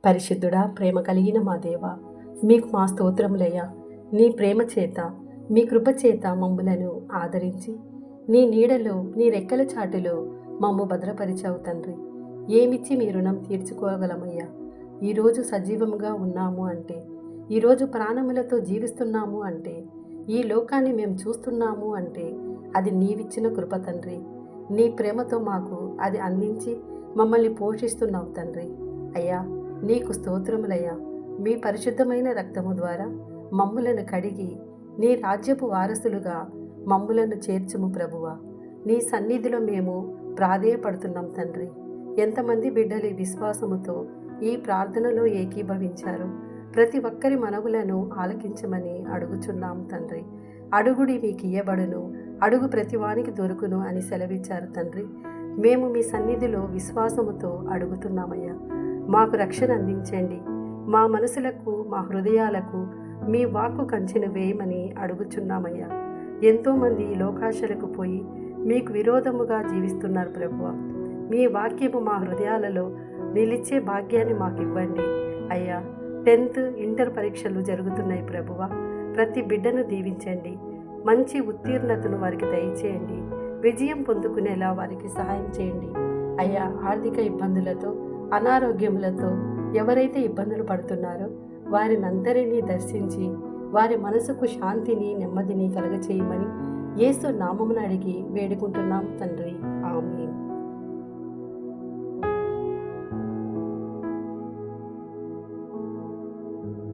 పరిశుద్ధుడా, ప్రేమ కలిగిన మా దేవ, మీకు మా స్తోత్రములయ్యా. నీ ప్రేమ చేత, మీ కృప చేత మమ్ములను ఆదరించి, నీ నీడలో, నీ రెక్కల చాటులో మమ్ము భద్రపరిచావు తండ్రి. ఏమిచ్చి మీ రుణం తీర్చుకోగలమయ్యా. ఈరోజు సజీవముగా ఉన్నాము అంటే, ఈరోజు ప్రాణములతో జీవిస్తున్నాము అంటే, ఈ లోకాన్ని మేము చూస్తున్నాము అంటే, అది నీవిచ్చిన కృప తండ్రి. నీ ప్రేమతో మాకు అది అందించి మమ్మల్ని పోషిస్తున్నావు తండ్రి. అయ్యా, నీకు స్తోత్రములయ్యా. మీ పరిశుద్ధమైన రక్తము ద్వారా మమ్ములను కడిగి నీ రాజ్యపు వారసులుగా మమ్ములను చేర్చుము ప్రభువా. నీ సన్నిధిలో మేము ప్రాధేయపడుతున్నాం తండ్రి. ఎంతమంది బిడ్డలు విశ్వాసముతో ఈ ప్రార్థనలో ఏకీభవించారు. ప్రతి ఒక్కరి మనవులను ఆలకించమని అడుగుచున్నాం తండ్రి. అడుగుడి మీకు ఇయ్యబడును, అడుగు ప్రతివానికి దొరుకును అని సెలవిచ్చారు తండ్రి. మేము మీ సన్నిధిలో విశ్వాసముతో అడుగుతున్నామయ్యా. మాకు రక్షణ అందించండి. మా మనసులకు, మా హృదయాలకు మీ వాక్కు కంచెను వేయమని అడుగుచున్నామయ్యా. ఎంతోమంది లోకాశలకు పోయి మీకు విరోధముగా జీవిస్తున్నారు ప్రభువా. మీ వాక్యము మా హృదయాలలో నిలిచే భాగ్యాన్ని మాకు ఇవ్వండి అయ్యా. 10th ఇంటర్ పరీక్షలు జరుగుతున్నాయి ప్రభువా. ప్రతి బిడ్డను దీవించండి. మంచి ఉత్తీర్ణతను వారికి దయచేయండి. విజయం పొందుకునేలా వారికి సహాయం చేయండి అయ్యా. ఆర్థిక ఇబ్బందులతో, అనారోగ్యములతో ఎవరైతే ఇబ్బందులు పడుతున్నారో వారినందరినీ దర్శించి వారి మనసుకు శాంతిని, నెమ్మదిని కలగచేయమని యేసు నామమున అడిగి వేడుకుంటున్నాం తండ్రి. ఆమేన్.